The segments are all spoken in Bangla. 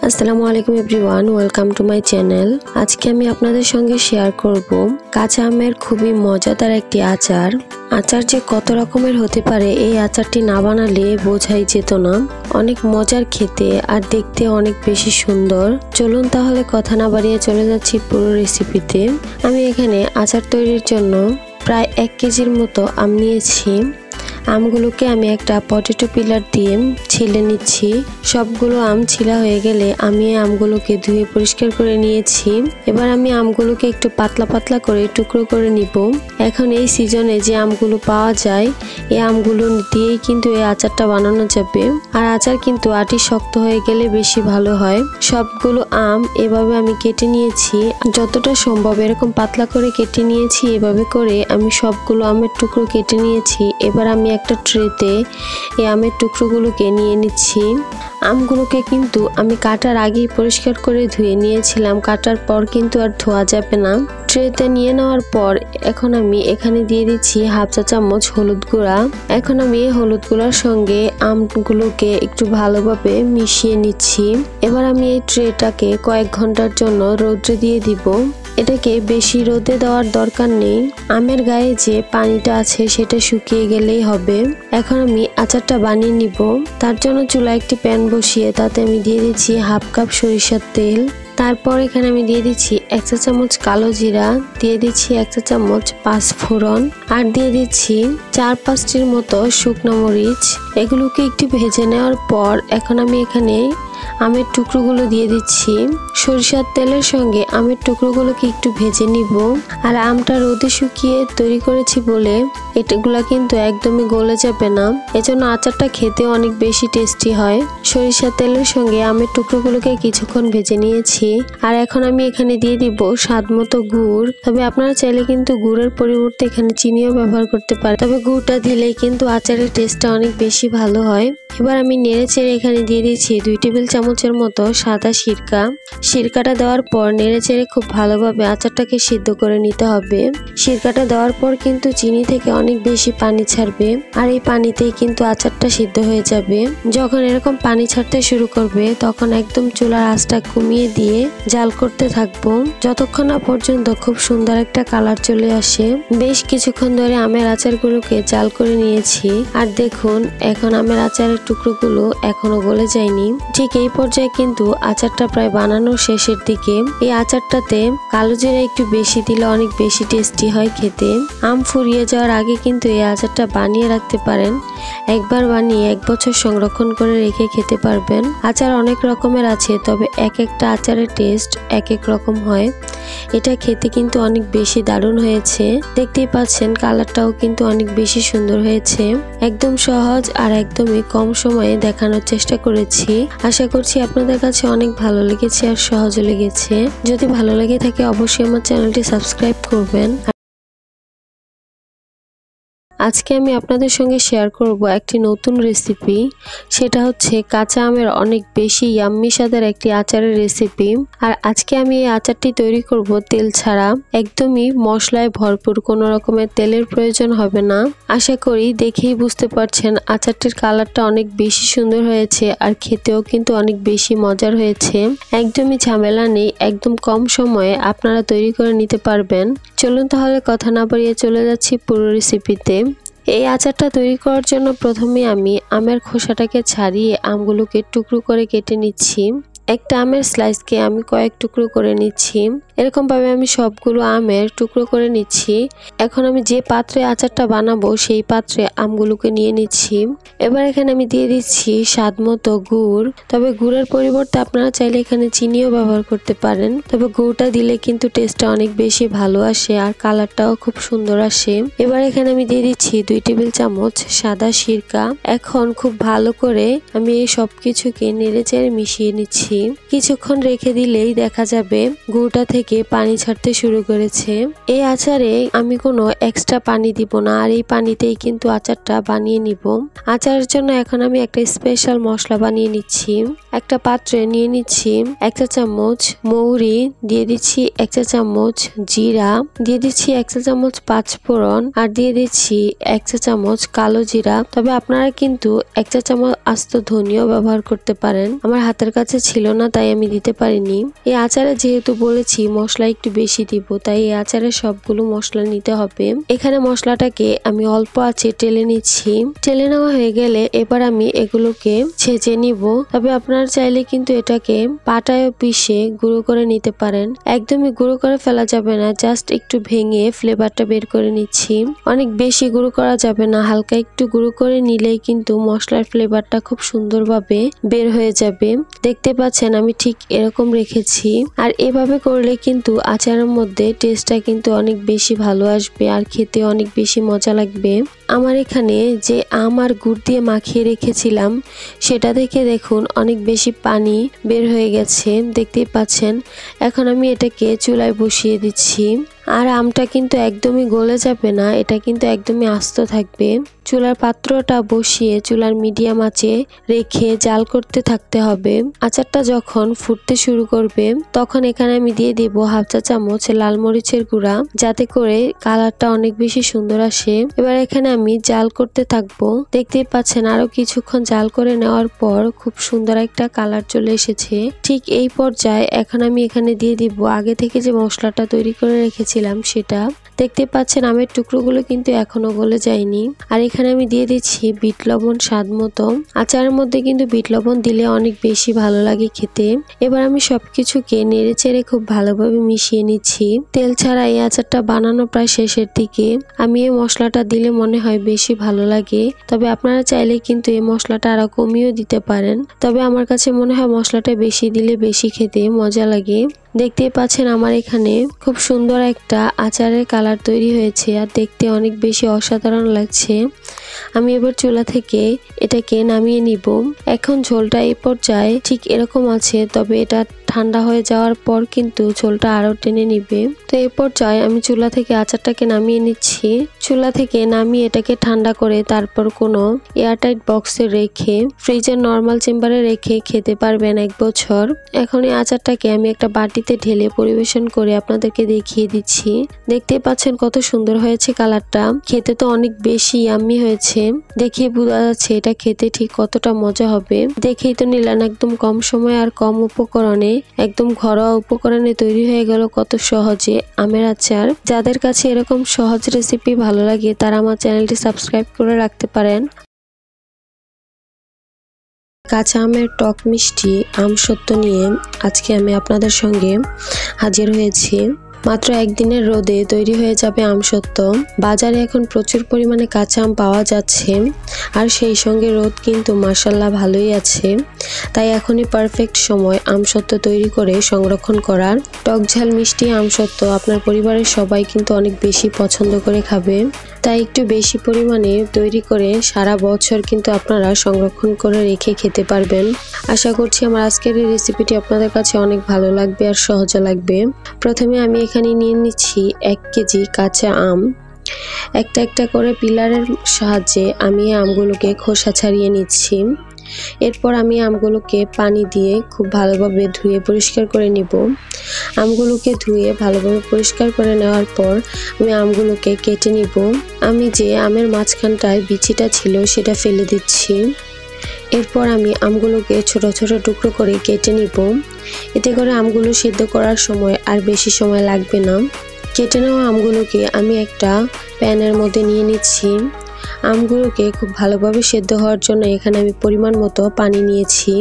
আসসালামু আলাইকুম everyone, welcome to my channel. আজকে আমি আপনাদের সঙ্গে শেয়ার করব কাঁচা আমের খুবই মজাদার একটি আচার। আচার যে কত রকমের হতে পারে এই আচারটি না বানালে বোঝাই যেত না। অনেক মজার খেতে আর দেখতে অনেক বেশি সুন্দর। চলুন তাহলে কথা না বাড়িয়ে চলে যাচ্ছি পুরো রেসিপিতে। আমি এখানে আচার তৈরির জন্য প্রায় 1 কেজির মতো আম নিয়েছি। আমগুলোকে আমি একটা পটেটো পিলার দিয়ে ছিলে নিচ্ছি। সবগুলো আম ছিলা হয়ে গেলে আমি আমগুলোকে ধুয়ে পরিষ্কার করে নিয়েছি। এবার আমি আমগুলোকে একটু পাতলা পাতলা করে টুকরো করে নিব। এখন এই সিজনে যে আমগুলো পাওয়া যায় এই আমগুলো দিয়েই কিন্তু এই আচারটা বানানো যাবে। আর আচার কিন্তু আটি শক্ত হয়ে গেলে বেশি ভালো হয়। সবগুলো আম এভাবে আমি কেটে নিয়েছি, যতটা সম্ভব এরকম পাতলা করে কেটে নিয়েছি। এভাবে করে আমি সবগুলো আমের টুকরো কেটে নিয়েছি। এবার আমি একটা ট্রেতে এই আমের টুকরোগুলোকে নিয়ে নিচ্ছি। আমগুলোকে কিন্তু আমি কাটার আগেই পরিষ্কার করে ধুয়ে নিয়েছিলাম, কাটার পর কিন্তু আর ধোয়া যাবে না। ট্রেতে নিয়ে নেওয়ার পর এখন আমি এখানে দিয়ে দিচ্ছি 1/2 চা চামচ হলুদ গুঁড়া। এখন আমি এই হলুদ গুঁড়ার সঙ্গে আমগুলোকে একটু ভালোভাবে মিশিয়ে নিচ্ছি। এবার আমি এই ট্রেটাকে কয়েক ঘন্টার জন্য রোদ্রে দিয়ে দিব। এটাকে বেশি রোদে দেওয়ার দরকার নেই, আমের গায়ে যে পানিটা আছে সেটা শুকিয়ে গেলেই হবে। এখন আমি আচারটা বানিয়ে নিব। তার জন্য চুলায় একটি প্যান বসিয়ে তাতে আমি দিয়ে দিচ্ছি 1/2 কাপ সরিষার তেল। তারপর এখানে আমি দিয়ে দিচ্ছি 1 চা চামচ কালো জিরা, দিয়ে দিচ্ছি 1 চা চামচ পাঁচফোড়ন, আর দিয়ে দিচ্ছি 4-5টির মতো শুকনো মরিচ। এগুলোকে একটু ভেজে নেওয়ার পর এখন আমি এখানে আমের টুকরোগুলো দিয়ে দিচ্ছি। সরিষার তেলের সঙ্গে আমের টুকরোগুলোকে একটু ভেজে নিব। আর আমটা রোদে শুকিয়ে তৈরি করেছি বলে এটাগুলা কিন্তু একদমই গলে যাবে না, এজন্য আচারটা খেতে অনেক বেশি টেস্টি হয়। সরিষার তেলের সঙ্গে আমের টুকরোগুলোকে কিছুক্ষণ ভেজে নিয়েছি। আর এখন আমি এখানে দিয়ে দিব স্বাদ মতো গুড়। তবে আপনারা চাইলে কিন্তু গুড়ের পরিবর্তে এখানে চিনিও ব্যবহার করতে পারেন, তবে গুড়টা দিলেই কিন্তু আচারের টেস্টটা অনেক বেশি ভালো হয়। এবার আমি নেড়ে চেড়ে এখানে দিয়ে দিচ্ছি 2 টেবিল চামচের মতো সাদা সিরকা। সিরকাটা দেওয়ার পর নেড়ে চেড়ে খুব ভালোভাবে আচারটাকে সিদ্ধ করে নিতে হবে। সিরকাটা দেওয়ার পর কিন্তু চিনি থেকে অনেক বেশি পানি ছাড়বে, আর এই পানিতেই কিন্তু আচারটা সিদ্ধ হয়ে যাবে। যখন এরকম পানি ছাড়তে শুরু করবে তখন একদম চুলার আঁচটা কমিয়ে দিয়ে জাল করতে থাকবো, যতক্ষণ না পর্যন্ত খুব সুন্দর একটা কালার চলে আসে। বেশ কিছুক্ষণ ধরে আমের আচারগুলোকে জাল করে নিয়েছি। আর দেখুন এখন আমের আচারের টুকরোগুলো এখনো গলে যায়নি। ঠিক এই পর্যায়ে কিন্তু আচারটা প্রায় বানানোর শেষের দিকে। এই আচারটাতে কালো জিরা একটু বেশি দিলে অনেক বেশি টেস্টি হয় খেতে। আম ফুরিয়ে যাওয়ার আগে কিন্তু এই আচারটা বানিয়ে রাখতে পারেন। একবার বানিয়ে 1 বছর সংরক্ষণ করে রেখে খেতে পারবেন। আচার অনেক রকমের আছে, তবে এক একটা আচারের টেস্ট এক এক রকম হয়। এটা খেতে কিন্তু অনেক বেশি দারুণ হয়েছে। দেখতেই পাচ্ছেন কালারটাও কিন্তু অনেক বেশি সুন্দর হয়েছে। একদম সহজ আর একদমই কম সময়ে দেখানোর চেষ্টা করেছি। আশা করছি আপনাদের কাছে অনেক ভালো লেগেছে আর সহজ লেগেছে। যদি ভালো লেগে থাকে অবশ্যই আমার চ্যানেলটি সাবস্ক্রাইব করবেন। আজকে আমি আপনাদের সঙ্গে শেয়ার করব একটি নতুন রেসিপি। সেটা হচ্ছে কাঁচা আমের অনেক বেশি ইয়াম্মি স্বাদের একটি আচারের রেসিপি। আর আজকে আমি এই আচারটি তৈরি করব তেল ছাড়া, একদমই মশলায় ভরপুর, কোনো রকমের তেলের প্রয়োজন হবে না। আশা করি দেখেই বুঝতে পারছেন আচারটির কালারটা অনেক বেশি সুন্দর হয়েছে আর খেতেও কিন্তু অনেক বেশি মজার হয়েছে। একদমই ঝামেলা নেই, একদম কম সময়ে আপনারা তৈরি করে নিতে পারবেন। চলুন তাহলে কথা না বাড়িয়ে চলে যাচ্ছি পুরো রেসিপিতে। এই আচারটা তৈরি করার জন্য প্রথমে আমি আমের খোসাটাকে ছাড়িয়ে আমগুলোকে টুকরো করে কেটে নিচ্ছি। একটা আমের স্লাইসকে আমি কয়েক টুকরো করে নিচ্ছি। এরকম ভাবে আমি সবগুলো আমের টুকরো করে নিচ্ছি। এখন আমি যে পাত্রে আচারটা বানাবো সেই পাত্রে আমগুলোকে নিয়ে নিচ্ছি। এবার এখানে আমি দিয়ে দিচ্ছি স্বাদ মতো গুড়। তবে গুড়ের পরিবর্তে আপনারা চাইলে এখানে চিনিও ব্যবহার করতে পারেন, তবে গুড়টা দিলে কিন্তু টেস্টটা অনেক বেশি ভালো আসে আর কালারটাও খুব সুন্দর আসে। এবার এখানে আমি দিয়ে দিচ্ছি 2 টেবিল চামচ সাদা সিরকা। এখন খুব ভালো করে আমি এই সবকিছুকে নেড়ে চেড়ে মিশিয়ে নিচ্ছি। কিছুক্ষণ রেখে দিলেই দেখা যাবে গুড়টা থেকে পানি ছাড়তে শুরু করেছে। এই আচারে আমি কোনো এক্সট্রা পানি দিব না, আর এই পানিতেই কিন্তু আচারটা বানিয়ে নিব। আচারের জন্য এখন আমি একটা স্পেশাল মশলা বানিয়ে নিচ্ছি। একটা পাত্রে নিয়ে নিচ্ছি 1 চা চামচ মৌরি, দিয়ে দিচ্ছি 1 চা চামচ জিরা, দিয়ে দিচ্ছি 1 চা চামচ পাঁচফোড়ন, আর দিয়ে দিচ্ছি 1 চা চামচ কালো জিরা। তবে আপনারা কিন্তু 1 চা চামচ আস্ত ধনিয়াও ব্যবহার করতে পারেন। আমার হাতের কাছে ছিল ছিল না, তাই আমি দিতে পারিনি। এই আচারে যেহেতু বলেছি মশলা একটু বেশি দিব, তাই এই আচারে সবগুলো মশলা নিতে হবে। এখানে মশলাটাকে আমি অল্প আঁচে টেলে নিচ্ছি। টেলে নেওয়া হয়ে গেলে এবার আমি এগুলোকে ছেঁচে নিব। তবে আপনারা চাইলে কিন্তু এটাকে পাটায় পিষে গুঁড়ো করে নিতে পারেন। একদমই গুঁড়ো করে ফেলা যাবে না, জাস্ট একটু ভেঙে ফ্লেভারটা বের করে নিচ্ছি। অনেক বেশি গুঁড়ো করা যাবে না, হালকা একটু গুঁড়ো করে নিলেই কিন্তু মশলার ফ্লেভারটা খুব সুন্দরভাবে বের হয়ে যাবে। দেখতে পাচ্ছেন আমি ঠিক এরকম রেখেছি। আর এভাবে করলে কিন্তু আচারের মধ্যে টেস্টটা কিন্তু অনেক বেশি ভালো আসবে আর খেতে অনেক বেশি মজা লাগবে। আমার এখানে যে আম আর গুড় দিয়ে মাখিয়ে রেখেছিলাম সেটা থেকে দেখুন অনেক বেশি পানি বের হয়ে গেছে, দেখতেই পাচ্ছেন। এখন আমি এটাকে চুলায় বসিয়ে দিচ্ছি। আর আমটা কিন্তু একদমই গলে যাবে না, এটা কিন্তু একদমই আস্ত থাকবে। চুলার পাত্রটা বসিয়ে চুলার মিডিয়াম আঁচে রেখে জাল করতে থাকতে হবে। আচারটা যখন ফুটতে শুরু করবে তখন এখানে আমি দিয়ে দিব হাফ চা চামচ লাল মরিচের গুঁড়া, যাতে করে কালারটা অনেক বেশি সুন্দর আসে। এবার এখানে আমি জাল করতে থাকবো। দেখতেই পাচ্ছেন আরো কিছুক্ষণ জাল করে নেওয়ার পর খুব সুন্দর একটা কালার চলে এসেছে। ঠিক এই পর্যায়ে এখন আমি এখানে দিয়ে দিব আগে থেকে যে মশলাটা তৈরি করে রেখেছিলাম সেটা। দেখতে পাচ্ছেন আমের টুকরোগুলো কিন্তু এখনো গলে যায়নি। আর এখানে আমি দিয়ে দিচ্ছি বিট লবণ স্বাদ মতো। আচারের মধ্যে কিন্তু বিট লবণ দিলে অনেক বেশি ভালো লাগে খেতে। এবার আমি সবকিছুকে নেড়ে চেড়ে খুব ভালোভাবে মিশিয়ে নিচ্ছি। তেল ছাড়া এই আচারটা বানানো প্রায় শেষের দিকে। আমি এই মশলাটা দিলে মনে হয় বেশি ভালো লাগে, তবে আপনারা চাইলে কিন্তু এই মশলাটা আরো কমিয়েও দিতে পারেন। তবে আমার কাছে মনে হয় মশলাটা বেশি দিলে বেশি খেতে মজা লাগে। দেখতেই পাচ্ছেন আমার এখানে খুব সুন্দর একটা আচারের কালার তৈরি হয়েছে আর দেখতে অনেক বেশি অসাধারণ লাগছে। আমি এবার চুলা থেকে এটাকে নামিয়ে নিব। এখন ঝোলটা এই পর্যায়ে ঠিক এরকম আছে, তবে এটা ঠান্ডা হয়ে যাওয়ার পর কিন্তু ঝোলটা আরো টেনে নিবে। তো এই পর্যায়ে আমি চুলা থেকে আচারটাকে নামিয়ে নিচ্ছি। চুলা থেকে নামিয়ে এটাকে ঠান্ডা করে তারপর কোনো এয়ারটাইট বক্সে রেখে ফ্রিজের নর্মাল চেম্বারে রেখে খেতে পারবেন 1 বছর। এখন এই আচারটাকে আমি একটা বাটিতে ঢেলে পরিবেশন করে আপনাদেরকে দেখিয়ে দিচ্ছি। দেখতেই পাচ্ছেন কত সুন্দর হয়েছে কালারটা। খেতে তো অনেক বেশি ইয়াম্মি হয়েছে, দেখে বোঝা যাচ্ছে এটা খেতে ঠিক কতটা মজা হবে। দেখেই তো নিলেন একদম কম সময় আর কম উপকরণে, একদম ঘরোয়া উপকরণে তৈরি হয়ে গেল কত সহজে আমের আচার। যাদের কাছে এরকম সহজ রেসিপি ভালো লাগে তারা আমার চ্যানেলটি সাবস্ক্রাইব করে রাখতে পারেন। কাঁচা আমের টক মিষ্টি আমসত্ত্ব নিয়ে আজকে আমি আপনাদের সঙ্গে হাজির হয়েছি। মাত্র একদিনের রোদে তৈরি হয়ে যাবে আমসত্ত্ব। বাজারে এখন প্রচুর পরিমাণে কাঁচা আম পাওয়া যাচ্ছে, আর সেই সঙ্গে রোদ কিন্তু মাশাআল্লাহ ভালোই আছে। তাই এখনই পারফেক্ট সময় আমসত্ত্ব তৈরি করে সংরক্ষণ করার। টক ঝাল মিষ্টি আমসত্ত্ব আপনার পরিবারের সবাই কিন্তু অনেক বেশি পছন্দ করে খাবে, তাই একটু বেশি পরিমাণে তৈরি করে সারা বছর কিন্তু আপনারা সংরক্ষণ করে রেখে খেতে পারবেন। আশা করছি আমার আজকের এই রেসিপিটি আপনাদের কাছে অনেক ভালো লাগবে আর সহজ লাগবে। প্রথমে আমি এখানে নিয়ে নিচ্ছি 1 কেজি কাঁচা আম। একটা একটা করে পিলারের সাহায্যে আমি আমগুলোকে খোসা ছাড়িয়ে নিচ্ছি। এরপর আমি আমগুলোকে পানি দিয়ে খুব ভালোভাবে ধুয়ে পরিষ্কার করে নিব। আমগুলোকে ধুয়ে ভালোভাবে পরিষ্কার করে নেওয়ার পর আমি আমগুলোকে কেটে নিব। আমি যে আমের মাঝখানটায় বিচিটা ছিল সেটা ফেলে দিচ্ছি। এরপর আমি আমগুলোকে ছোট ছোট টুকরো করে কেটে নিব। এতে করে আমগুলো সিদ্ধ করার সময় আর বেশি সময় লাগবে না। কেটে নেওয়া আমগুলোকে আমি একটা প্যানের মধ্যে নিয়ে নিচ্ছি। আমগুলোকে খুব ভালোভাবে সেদ্ধ হওয়ার জন্য এখানে আমি পরিমাণ মতো পানি নিয়েছি।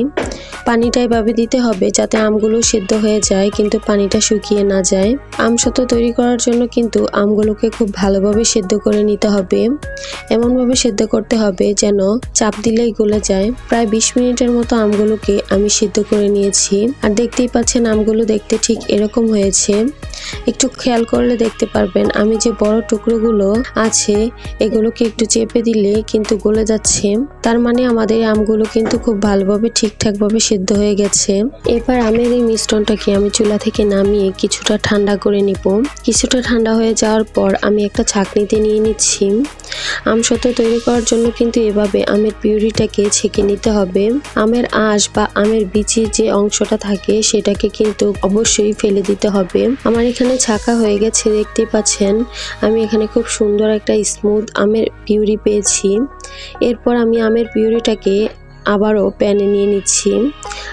পানিটা এভাবে দিতে হবে যাতে আমগুলো সেদ্ধ হয়ে যায় কিন্তু পানিটা শুকিয়ে না যায়। আমসত্ত্ব তৈরি করার জন্য কিন্তু আমগুলোকে খুব ভালোভাবে সেদ্ধ করে নিতে হবে। এমনভাবে সেদ্ধ করতে হবে যেন চাপ দিলেই গলে যায়। প্রায় 20 মিনিটের মতো আমগুলোকে আমি সিদ্ধ করে নিয়েছি। আর দেখতেই পাচ্ছেন আমগুলো দেখতে ঠিক এরকম হয়েছে। একটু খেয়াল করলে দেখতে পারবেন আমি যে বড় টুকরোগুলো আছে এগুলোকে একটু চেপে দিলে কিন্তু গলে যাচ্ছে, তার মানে আমাদের আমগুলো কিন্তু খুব ভালোভাবে ঠিকঠাকভাবে সিদ্ধ হয়ে গেছে। এবার আমের এই মিশ্রণটাকে আমি চুলা থেকে নামিয়ে কিছুটা ঠান্ডা করে নিব। কিছুটা ঠান্ডা হয়ে যাওয়ার পর আমি একটা ছাঁকনিতে নিয়ে নিচ্ছি। আমসত্ত্ব তৈরি করার জন্য কিন্তু এভাবে আমের পিউরিটাকে ছেঁকে নিতে হবে। আমের আঁশ বা আমের বিচির যে অংশটা থাকে সেটাকে কিন্তু অবশ্যই ফেলে দিতে হবে। আমার এখানে ছাঁকা হয়ে গেছে, দেখতে পাচ্ছেন আমি এখানে খুব সুন্দর একটা স্মুথ আমের পিউরি পেয়েছি। এরপর আমি আমের পিউরিটাকে আবারও প্যানে নিয়ে নিচ্ছি।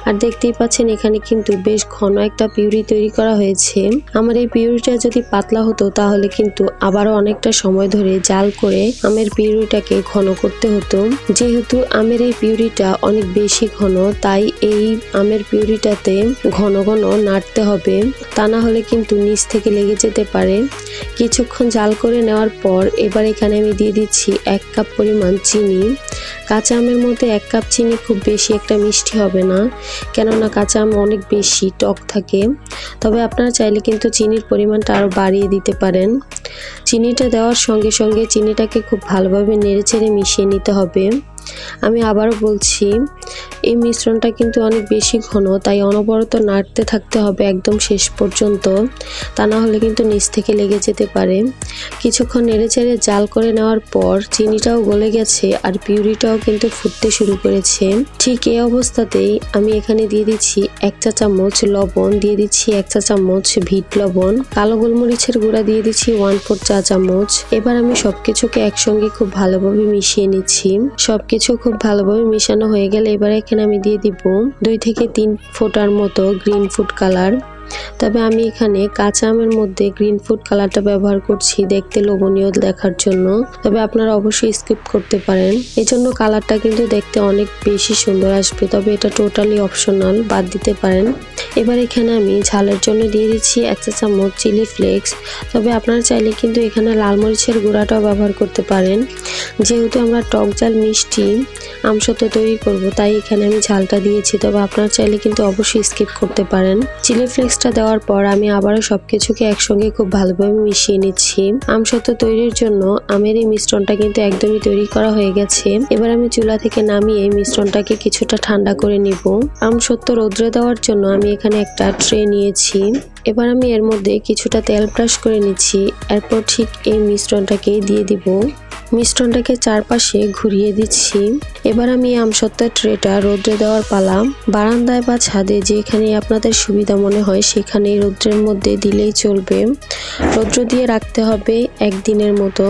আর দেখতেই পাচ্ছেন এখানে কিন্তু বেশ ঘন একটা পিউরি তৈরি করা হয়েছে। আমার এই পিউরিটা যদি পাতলা হতো তাহলে কিন্তু আবারও অনেকটা সময় ধরে জাল করে আমের পিউরিটাকে ঘন করতে হতো। যেহেতু আমের এই পিউরিটা অনেক বেশি ঘন, তাই এই আমের পিউরিটাতে ঘন ঘন নাড়তে হবে, তা না হলে কিন্তু নিচ থেকে লেগে যেতে পারে। কিছুক্ষণ জাল করে নেওয়ার পর এবার এখানে আমি দিয়ে দিচ্ছি 1 কাপ পরিমাণ চিনি। কাঁচা আমের মধ্যে 1 কাপ চিনি খুব বেশি একটা মিষ্টি হবে না, কেননা কাঁচা আম অনেক বেশি টক থাকে। তবে আপনারা চাইলে কিন্তু চিনির পরিমাণটা আরও বাড়িয়ে দিতে পারেন। চিনিটা দেওয়ার সঙ্গে সঙ্গে চিনিটাকে খুব ভালোভাবে নেড়েচেড়ে মিশিয়ে নিতে হবে। আমি আবারও বলছি, এই মিশ্রণটা কিন্তু অনেক বেশি ঘন, তাই অনবরত নাড়তে থাকতে হবে একদম শেষ পর্যন্ত, তা না হলে কিন্তু নিচ থেকে লেগে যেতে পারে। কিছুক্ষণ নেড়েচেড়ে জাল করে নেওয়ার পর চিনিটাও গলে গেছে আর পিউরিটাও কিন্তু ফুটতে শুরু করেছে। ঠিক এই অবস্থাতেই আমি এখানে দিয়ে দিচ্ছি 1 চা চামচ লবণ, দিয়ে দিচ্ছি 1 চা চামচ বিট লবণ, কালো গোলমরিচের গুঁড়া দিয়ে দিচ্ছি 1/4 চা চামচ। এবার আমি সবকিছুকে একসঙ্গে খুব ভালোভাবে মিশিয়ে নিচ্ছি। সবকিছু খুব ভালোভাবে মিশানো হয়ে গেলে এবার এখানে আমি দিয়ে দিব 2 থেকে 3 ফোঁটার মতো গ্রিন ফুড কালার। তবে আমি এখানে কাঁচা আমের মধ্যে গ্রিন ফুড কালারটা ব্যবহার করছি দেখতে লোভনীয় দেখার জন্য, তবে আপনারা অবশ্যই স্কিপ করতে পারেন। এজন্য কালারটা কিন্তু দেখতে অনেক বেশি সুন্দর আসবে, তবে এটা টোটালি অপশনাল, বাদ দিতে পারেন। এবার এখানে আমি ঝালের জন্য দিয়ে দিচ্ছি 1 চা চামচ চিলি ফ্লেক্স। তবে আপনারা চাইলে কিন্তু এখানে লাল মরিচের গুঁড়াটাও ব্যবহার করতে পারেন। যেহেতু আমরা টক ঝাল মিষ্টি আমসত্ত্ব তৈরি করব, তাই এখানে আমি ঝালটা দিয়েছি, তবে আপনারা চাইলে কিন্তু অবশ্যই স্কিপ করতে পারেন। চিলি ফ্লেক্সটা দেওয়ার পর আমি আবারও সবকিছুকে একসঙ্গে খুব ভালোভাবে মিশিয়ে নিচ্ছি। আমসত্ত্ব তৈরির জন্য আমের এই মিশ্রণটা কিন্তু একদমই তৈরি করা হয়ে গেছে। এবার আমি চুলা থেকে নামিয়ে এই মিশ্রণটাকে কিছুটা ঠান্ডা করে নিব। আমসত্ত্ব রোদ্রে দেওয়ার জন্য আমি এখানে একটা ট্রে নিয়েছি। এবার আমি এর মধ্যে কিছুটা তেল ব্রাশ করে নিচ্ছি। এরপর ঠিক এই মিশ্রণটাকে দিয়ে দিব। মিশ্রণটাকে চারপাশে ঘুরিয়ে দিচ্ছি। এবার আমি আমসত্ত্বের ট্রেটা রোদ্রে দেওয়ার পালা। বারান্দায় বা ছাদে যেখানে আপনাদের সুবিধা মনে হয় সেখানে রোদ্রের মধ্যে দিলেই চলবে। রৌদ্র দিয়ে রাখতে হবে 1 দিনের মতো।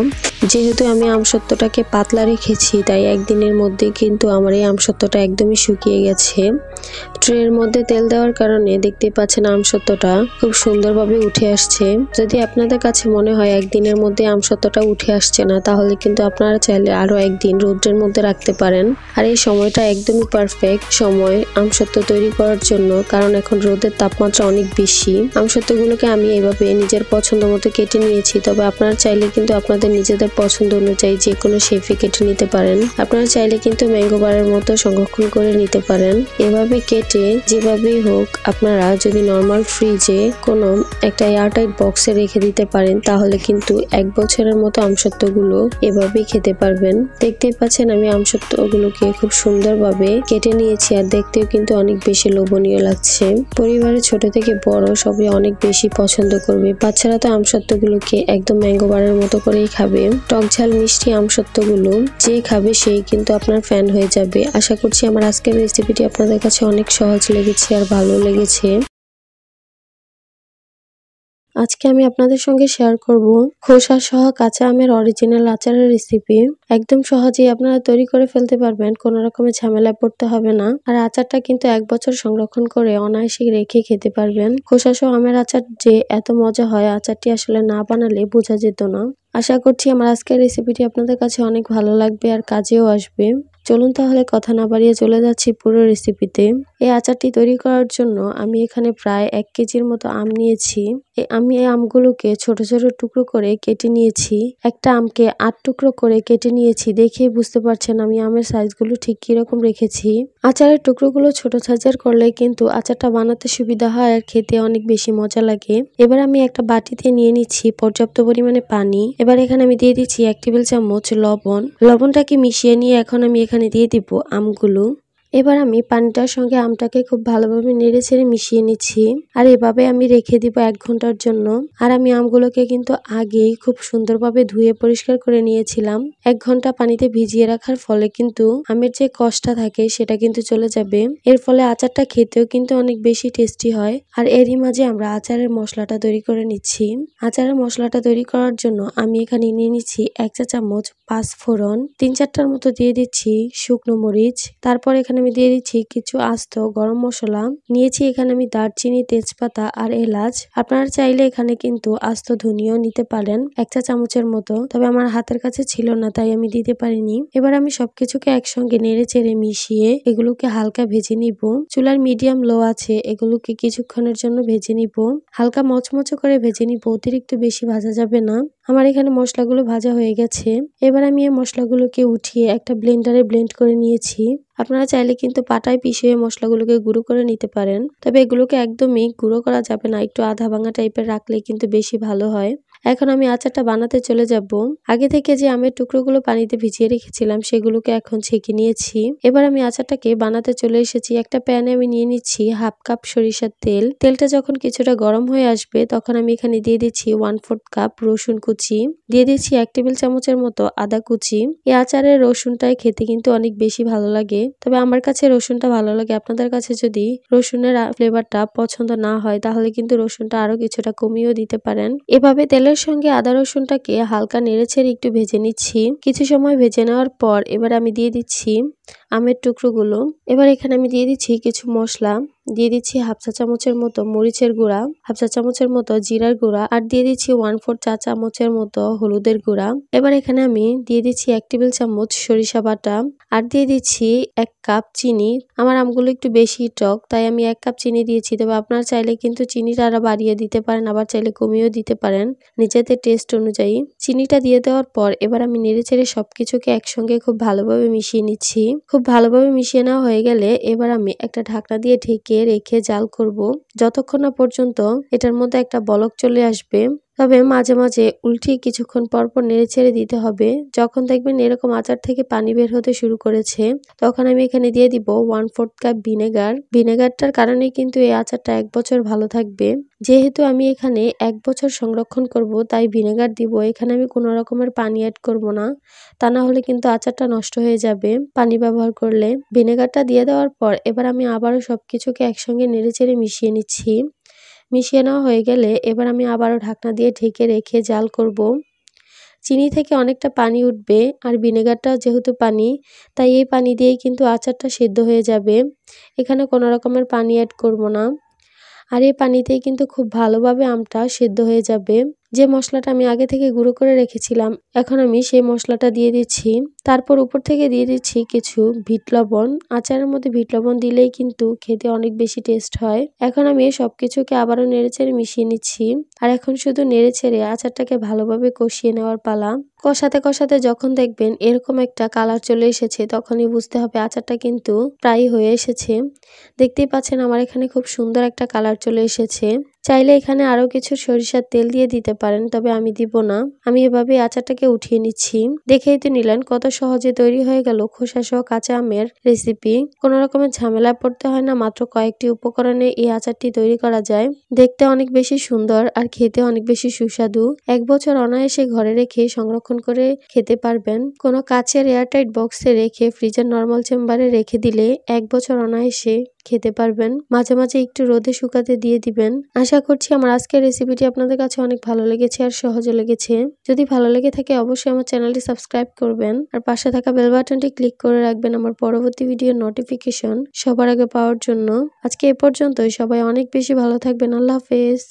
যেহেতু আমি আমসত্ত্বটাকে পাতলা রেখেছি, তাই 1 দিনের মধ্যে কিন্তু আমার এই আমসত্ত্বটা একদমই শুকিয়ে গেছে। ট্রের মধ্যে তেল দেওয়ার কারণে দেখতেই পাচ্ছেন আমসত্ত্বটা খুব সুন্দরভাবে উঠে আসছে। যদি আপনাদের কাছে মনে হয় 1 দিনের মধ্যে আমসত্ত্বটা উঠে আসছে না, তাহলে কিন্তু আপনারা চাইলে আরো 1 দিন রোদ্রের মধ্যে রাখতে পারেন। আর এই সময়টা একদমই পারফেক্ট সময় আমসত্ত্ব তৈরি করার জন্য, কারণ এখন রোদের তাপমাত্রা অনেক বেশি। আমসত্ত্বগুলোকে আমি এভাবে নিজের পছন্দ মতো কেটে নিয়েছি, তবে আপনারা চাইলে কিন্তু আপনাদের নিজেদের পছন্দ অনুযায়ী যে কোনো শেপে কেটে নিতে পারেন। আপনারা চাইলে কিন্তু ম্যাঙ্গো বারের মতো সংরক্ষণ করে নিতে পারেন। এভাবে কেটে যেভাবেই হোক আপনারা যদি নর্মাল ফ্রিজে কোনো একটা এয়ারটাইট বক্সে রেখে দিতে পারেন, তাহলে কিন্তু 1 বছরের মতো আমসত্ত্বগুলো এভাবেই খেতে পারবেন। দেখতেই পাচ্ছেন আমি আমসত্ত্বগুলোকে খুব সুন্দরভাবে কেটে নিয়েছি, আর দেখতেও কিন্তু অনেক বেশি লোভনীয় লাগছে। পরিবারের ছোট থেকে বড় সবাই অনেক বেশি পছন্দ করবে। বাচ্চারা তো আমসত্ত্বগুলোকে একদম ম্যাঙ্গো বারের মতো করেই খাবে। টক ঝাল মিষ্টি আমসত্ত্বগুলো যে খাবে সেই কিন্তু আপনার ফ্যান হয়ে যাবে। আশা করছি আমার আজকের রেসিপিটি আপনাদের কাছে অনেক সহজ লেগেছে আর ভালো লেগেছে। আজকে আমি আপনাদের সঙ্গে শেয়ার করব খোসা সহ কাঁচা আমের অরিজিনাল আচারের রেসিপি। একদম সহজেই আপনারা তৈরি করে ফেলতে পারবেন, কোনো রকমের ঝামেলায় পড়তে হবে না। আর আচারটা কিন্তু 1 বছর সংরক্ষণ করে অনায়াসে রেখে খেতে পারবেন। খোসা সহ আমের আচার যে এত মজা হয়, আচারটি আসলে না বানালে বোঝা যেত না। আশা করছি আমার আজকের রেসিপিটি আপনাদের কাছে অনেক ভালো লাগবে আর কাজেও আসবে। চলুন তাহলে কথা না বাড়িয়ে চলে যাচ্ছি পুরো রেসিপিতে। এই আচারটি তৈরি করার জন্য আমি এখানে প্রায় 1 কেজির মতো আম নিয়েছি। আমি এই আমগুলোকে ছোট ছোট টুকরো করে কেটে নিয়েছি। একটা আমকে 8 টুকরো করে কেটে নিয়েছি। দেখেই বুঝতে পারছেন আমি আমের সাইজগুলো ঠিক কিরকম রেখেছি। আচারের টুকরোগুলো ছোট সাইজের করলে কিন্তু আচারটা বানাতে সুবিধা হয় আর খেতে অনেক বেশি মজা লাগে। এবার আমি একটা বাটিতে নিয়ে নিচ্ছি পর্যাপ্ত পরিমাণে পানি। এবার এখানে আমি দিয়ে দিচ্ছি 1 টেবিল চামচ লবণ। লবণটাকে মিশিয়ে নিয়ে এখন আমি এখানে দিয়ে দিব আমগুলো। এবার আমি পানিটার সঙ্গে আমটাকে খুব ভালোভাবে নেড়েচেড়ে মিশিয়ে নিচ্ছি। আর এভাবে আমি রেখে দিব 1 ঘন্টার জন্য। আর আমি আমগুলোকে কিন্তু আগেই খুব সুন্দরভাবে ধুয়ে পরিষ্কার করে নিয়েছিলাম। 1 ঘন্টা পানিতে ভিজিয়ে রাখার ফলে কিন্তু আমের যে কষটা থাকে সেটা কিন্তু চলে যাবে। এর ফলে আচারটা খেতেও কিন্তু অনেক বেশি টেস্টি হয়। আর এরই মাঝে আমরা আচারের মশলাটা তৈরি করে নিচ্ছি। আচারের মশলাটা তৈরি করার জন্য আমি এখানে নিয়ে নিচ্ছি 1 চা চামচ পাঁচফোড়ন, 3-4টার মতো দিয়ে দিচ্ছি শুকনো মরিচ। তারপর এখানে আমি দিয়ে দিচ্ছি কিছু আস্ত গরম মশলা। নিয়েছি এখানে আমি দারচিনি, তেজপাতা আর এলাচ। আপনারা চাইলে এখানে কিন্তু আস্ত ধনিয়াও নিতে পারেন 1 চা চামচের মতো, তবে আমার হাতের কাছে ছিল না তাই আমি দিতে পারিনি। এবার আমি সবকিছুকে একসঙ্গে নেড়ে চেড়ে মিশিয়ে এগুলোকে হালকা ভেজে নিব। চুলার মিডিয়াম লো আছে এগুলোকে কিছুক্ষণের জন্য ভেজে নিব। হালকা মচমচে করে ভেজে নিব, অতিরিক্ত বেশি ভাজা যাবে না। আমার এখানে মশলাগুলো ভাজা হয়ে গেছে। এবার আমি এই মশলাগুলোকে উঠিয়ে একটা ব্লেন্ডারে ব্লেন্ড করে নিয়েছি। আপনারা চাইলে কিন্তু পাটায় পিষে মশলাগুলোকে গুঁড়ো করে নিতে পারেন, তবে এগুলোকে একদমই গুঁড়ো করা যাবে না, একটু আধা ভাঙা টাইপের রাখলে কিন্তু বেশি ভালো হয়। এখন আমি আচারটা বানাতে চলে যাব। আগে থেকে যে আমের টুকরোগুলো পানিতে ভিজিয়ে রেখেছিলাম সেগুলোকে এখন ছেঁকে নিয়েছি। এবার আমি আচারটাকে বানাতে চলে এসেছি। একটা প্যানে আমি নিয়ে নিচ্ছি 1/2 কাপ সরিষার তেল। তেলটা যখন কিছুটা গরম হয়ে আসবে তখন আমি এখানে দিয়ে দিচ্ছি 1/4 কাপ রসুন কুচি, দিয়ে দিচ্ছি 1 টেবিল চামচের মতো আদা কুচি। এই আচারের রসুনটাই খেতে কিন্তু অনেক বেশি ভালো লাগে, তবে আমার কাছে রসুনটা ভালো লাগে। আপনাদের কাছে যদি রসুনের ফ্লেভারটা পছন্দ না হয় তাহলে কিন্তু রসুনটা আরো কিছুটা কমিয়েও দিতে পারেন। এভাবে তেলের সঙ্গে আদা রসুনটাকে হালকা নেড়েছেড়ে একটু ভেজে নিচ্ছি। কিছু সময় ভেজে নেওয়ার পর এবার আমি দিয়ে দিচ্ছি আমের টুকরোগুলো। এবার এখানে আমি দিয়ে দিচ্ছি কিছু মশলা, দিয়ে দিচ্ছি 1/2 চা চামচের মতো মরিচের গুঁড়া, 1/2 চা চামচের মতো জিরার গুঁড়া আর দিয়ে দিচ্ছি 1/4 চা চামচের মতো হলুদের গুঁড়া। এবার এখানে আমি দিয়ে দিচ্ছি 1 টেবিল চামচ সরিষা বাটা আর দিয়ে দিচ্ছি 1 কাপ চিনি। আমার আমগুলো একটু বেশি টক তাই আমি 1 কাপ চিনি দিয়েছি, তবে আপনারা চাইলে কিন্তু চিনিটা আরো বাড়িয়ে দিতে পারেন, আবার চাইলে কমিয়েও দিতে পারেন নিজেদের টেস্ট অনুযায়ী। চিনিটা দিয়ে দেওয়ার পর এবার আমি নেড়েচেড়ে সবকিছুকে একসঙ্গে খুব ভালোভাবে মিশিয়ে নিচ্ছি। খুব ভালোভাবে মিশিয়ে নেওয়া হয়ে গেলে এবার আমি একটা ঢাকনা দিয়ে ঢেকে রেখে জাল করব যতক্ষণ না পর্যন্ত এটার মধ্যে একটা বলক চলে আসবে। তবে মাঝে মাঝে উল্টিয়ে কিছুক্ষণ পরপর নেড়েচেড়ে দিতে হবে। যখন দেখবেন এরকম আচার থেকে পানি বের হতে শুরু করেছে তখন আমি এখানে দিয়ে দিব 1/4 কাপ ভিনেগার। ভিনেগারটার কারণে কিন্তু এই আচারটা 1 বছর ভালো থাকবে। যেহেতু আমি এখানে 1 বছর সংরক্ষণ করব তাই ভিনেগার দিব। এখানে আমি কোনো রকমের পানি অ্যাড করব না, তা না হলে কিন্তু আচারটা নষ্ট হয়ে যাবে পানি ব্যবহার করলে। ভিনেগারটা দিয়ে দেওয়ার পর এবার আমি আবারও সবকিছুকে একসঙ্গে নেড়েচেড়ে মিশিয়ে নিচ্ছি। মিশিয়ে নেওয়া হয়ে গেলে এবার আমি আবারও ঢাকনা দিয়ে ঢেকে রেখে জাল করব। চিনি থেকে অনেকটা পানি উঠবে আর ভিনেগারটাও যেহেতু পানি তাই এই পানি দিয়েই কিন্তু আচারটা সেদ্ধ হয়ে যাবে। এখানে কোনো রকমের পানি অ্যাড করব না, আর এই পানিতেই কিন্তু খুব ভালোভাবে আমটা সেদ্ধ হয়ে যাবে। যে মশলাটা আমি আগে থেকে গুঁড়ো করে রেখেছিলাম এখন আমি সেই মশলাটা দিয়ে দিচ্ছি। তারপর উপর থেকে দিয়ে দিচ্ছি কিছু বিট লবণ। আচারের মধ্যে বিট লবণ দিলেই কিন্তু খেতে অনেক বেশি টেস্ট হয়। এখন আমি সবকিছুকে আবারও নেড়েচেড়ে মিশিয়ে নিচ্ছি। আর এখন শুধু নেড়েচেড়ে আচারটাকে ভালোভাবে কষিয়ে নেওয়ার পালা। কষাতে কষাতে যখন দেখবেন এরকম একটা কালার চলে এসেছে তখনই বুঝতে হবে আচারটা কিন্তু প্রায় হয়ে এসেছে। দেখতেই পাচ্ছেন আমার এখানে খুব সুন্দর একটা কালার চলে এসেছে। চাইলে এখানে আরো কিছু সরিষার তেল দিয়ে দিতে পারেন, তবে আমি দিব না। আমি এভাবে আচারটাকে উঠিয়ে নিচ্ছি। দেখেই তো নিলেন কত সহজে তৈরি হয়ে গেল খোসা সহ কাঁচা আমের রেসিপি। কোনো রকমের ঝামেলা পড়তে হয় না, মাত্র কয়েকটি উপকরণে এই আচারটি তৈরি করা যায়। দেখতে অনেক বেশি সুন্দর আর খেতে অনেক বেশি সুস্বাদু। 1 বছর অনায়াসে ঘরে রেখে সংরক্ষণ করে খেতে পারবেন। কোনো কাচের এয়ারটাইট বক্সে রেখে ফ্রিজের নরমাল চেম্বারে রেখে দিলে 1 বছর অনায়াসে খেতে পারবেন। মাঝে মাঝে একটু রোদে শুকাতে দিয়ে দিবেন। আশা করছি আমার আজকের রেসিপিটি আপনাদের কাছে অনেক ভালো লেগেছে আর সহজে লেগেছে। যদি ভালো লেগে থাকে অবশ্যই আমার চ্যানেলটি সাবস্ক্রাইব করবেন আর পাশে থাকা বেল বাটনটি ক্লিক করে রাখবেন আমার পরবর্তী ভিডিওর নোটিফিকেশন সবার আগে পাওয়ার জন্য। আজকে এ পর্যন্তই। সবাই অনেক বেশি ভালো থাকবেন। আল্লাহ হাফেজ।